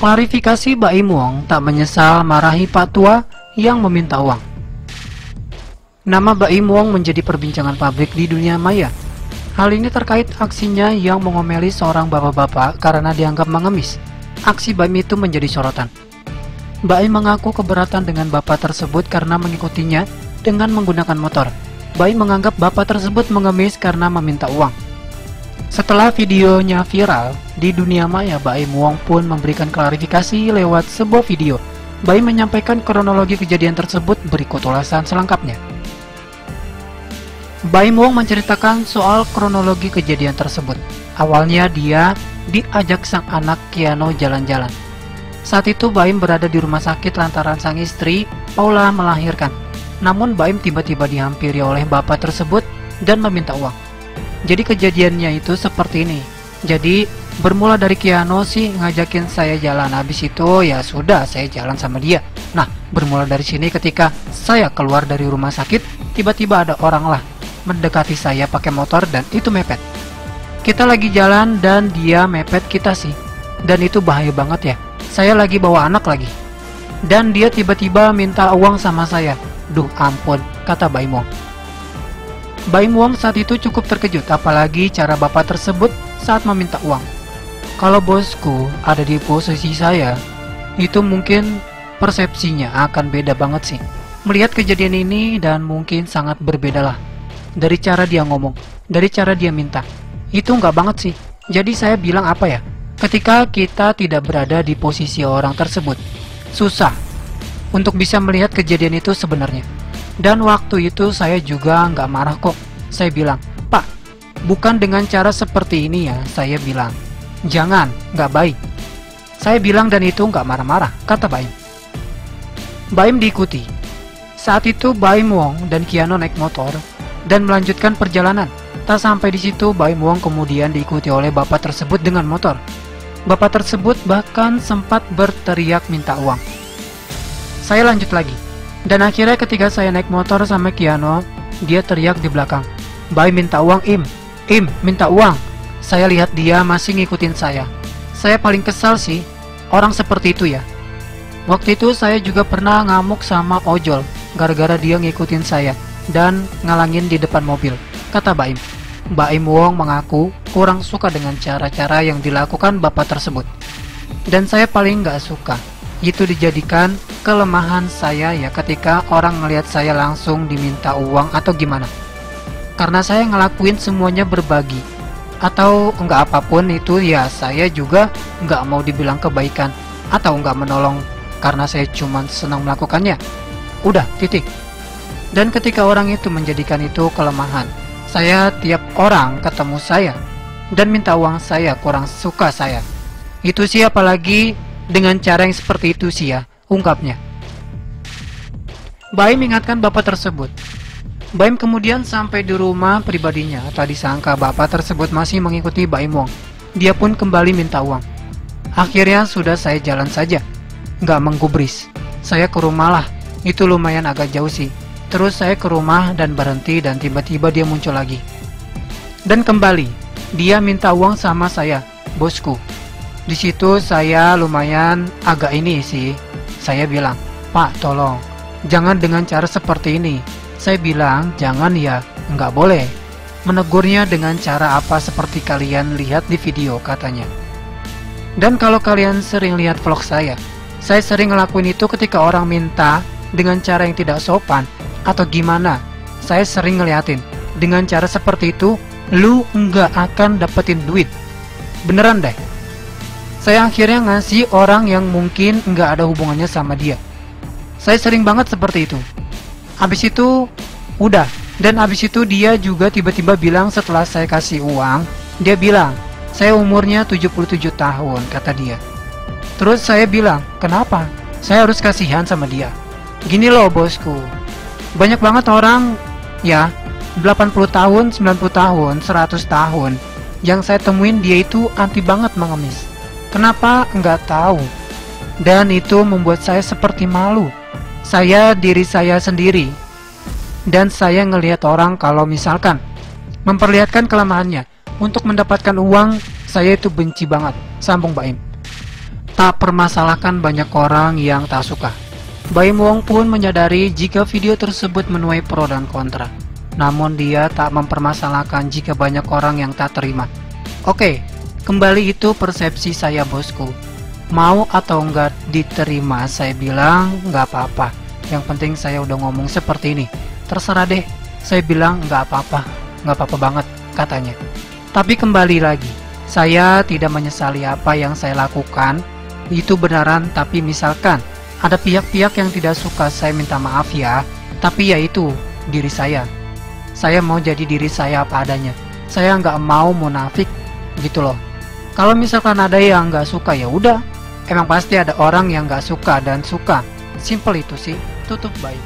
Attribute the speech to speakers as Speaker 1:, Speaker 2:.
Speaker 1: Klarifikasi Baim Wong tak menyesal marahi Pak Tua yang meminta uang. Nama Baim Wong menjadi perbincangan publik di dunia maya. Hal ini terkait aksinya yang mengomeli seorang bapak-bapak karena dianggap mengemis. Aksi Baim itu menjadi sorotan. Baim mengaku keberatan dengan bapak tersebut karena mengikutinya dengan menggunakan motor. Baim menganggap bapak tersebut mengemis karena meminta uang. Setelah videonya viral di dunia maya, Baim Wong pun memberikan klarifikasi lewat sebuah video. Baim menyampaikan kronologi kejadian tersebut, berikut ulasan selengkapnya. Baim Wong menceritakan soal kronologi kejadian tersebut. Awalnya dia diajak sang anak Kiano jalan-jalan. Saat itu Baim berada di rumah sakit lantaran sang istri Paula melahirkan. Namun Baim tiba-tiba dihampiri oleh bapak tersebut dan meminta uang. Jadi kejadiannya itu seperti ini. Jadi bermula dari Kiano sih ngajakin saya jalan. Habis itu ya sudah, saya jalan sama dia. Nah, bermula dari sini ketika saya keluar dari rumah sakit, tiba-tiba ada orang lah mendekati saya pakai motor dan itu mepet. Kita lagi jalan dan dia mepet kita sih. Dan itu bahaya banget ya. Saya lagi bawa anak lagi. Dan dia tiba-tiba minta uang sama saya. Duh ampun, kata Baim Wong. Baim Wong saat itu cukup terkejut, apalagi cara bapak tersebut saat meminta uang. Kalau bosku ada di posisi saya, itu mungkin persepsinya akan beda banget sih. Melihat kejadian ini dan mungkin sangat berbeda lah. Dari cara dia ngomong, dari cara dia minta. Itu nggak banget sih. Jadi saya bilang apa ya? Ketika kita tidak berada di posisi orang tersebut, susah untuk bisa melihat kejadian itu sebenarnya. Dan waktu itu saya juga nggak marah kok. Saya bilang, Pak, bukan dengan cara seperti ini ya. Saya bilang, jangan, nggak baik. Saya bilang dan itu nggak marah-marah, kata Baim. Baim diikuti. Saat itu Baim Wong dan Kiano naik motor dan melanjutkan perjalanan. Tak sampai di situ, Baim Wong kemudian diikuti oleh bapak tersebut dengan motor. Bapak tersebut bahkan sempat berteriak minta uang. Saya lanjut lagi. Dan akhirnya ketika saya naik motor sama Kiano, dia teriak di belakang, Baim minta uang Im minta uang. Saya lihat dia masih ngikutin saya. Saya paling kesal sih, orang seperti itu ya. Waktu itu saya juga pernah ngamuk sama ojol, gara-gara dia ngikutin saya dan ngalangin di depan mobil, kata Baim. Baim Wong mengaku kurang suka dengan cara-cara yang dilakukan bapak tersebut. Dan saya paling gak suka itu dijadikan kelemahan saya ya ketika orang ngelihat saya langsung diminta uang atau gimana. Karena saya ngelakuin semuanya berbagi atau enggak apapun itu ya, saya juga enggak mau dibilang kebaikan atau enggak menolong karena saya cuma senang melakukannya. Udah, titik. Dan ketika orang itu menjadikan itu kelemahan, saya tiap orang ketemu saya dan minta uang, saya kurang suka saya. Itu sih, apalagi dengan cara yang seperti itu sih ya, ungkapnya. Baim mengingatkan bapak tersebut. Baim kemudian sampai di rumah pribadinya. Tak disangka bapak tersebut masih mengikuti Baim Wong. Dia pun kembali minta uang. Akhirnya sudah saya jalan saja, nggak menggubris. Saya ke rumah lah, itu lumayan agak jauh sih. Terus saya ke rumah dan berhenti dan tiba-tiba dia muncul lagi. Dan kembali, dia minta uang sama saya, bosku. Di situ saya lumayan agak ini sih. Saya bilang, Pak tolong, jangan dengan cara seperti ini. Saya bilang, jangan ya, nggak boleh. Menegurnya dengan cara apa seperti kalian lihat di video, katanya. Dan kalau kalian sering lihat vlog saya sering ngelakuin itu ketika orang minta dengan cara yang tidak sopan atau gimana. Saya sering ngeliatin, dengan cara seperti itu, lu nggak akan dapetin duit. Beneran deh. Saya akhirnya ngasih orang yang mungkin nggak ada hubungannya sama dia. Saya sering banget seperti itu. Habis itu, udah. Dan habis itu dia juga tiba-tiba bilang setelah saya kasih uang, dia bilang, saya umurnya 77 tahun, kata dia. Terus saya bilang, kenapa? Saya harus kasihan sama dia. Gini loh bosku, banyak banget orang, ya, 80 tahun, 90 tahun, 100 tahun, yang saya temuin dia itu anti banget mengemis. Kenapa? Nggak tahu. Dan itu membuat saya seperti malu. Saya diri saya sendiri. Dan saya ngelihat orang kalau misalkan memperlihatkan kelemahannya untuk mendapatkan uang, saya itu benci banget, sambung Baim. tak permasalahkan banyak orang yang tak suka. Baim Wong pun menyadari jika video tersebut menuai pro dan kontra. Namun dia tak mempermasalahkan jika banyak orang yang tak terima. Oke, kembali itu persepsi saya bosku. Mau atau enggak diterima, saya bilang enggak apa-apa. Yang penting saya udah ngomong seperti ini. Terserah deh, saya bilang enggak apa-apa banget katanya. Tapi kembali lagi, saya tidak menyesali apa yang saya lakukan. Itu benaran, tapi misalkan ada pihak-pihak yang tidak suka, saya minta maaf ya. Tapi ya itu, diri saya. Saya mau jadi diri saya apa adanya. Saya nggak mau munafik gitu loh. Kalau misalkan ada yang nggak suka ya udah. Emang pasti ada orang yang nggak suka dan suka. Simple itu sih. Tutup baik.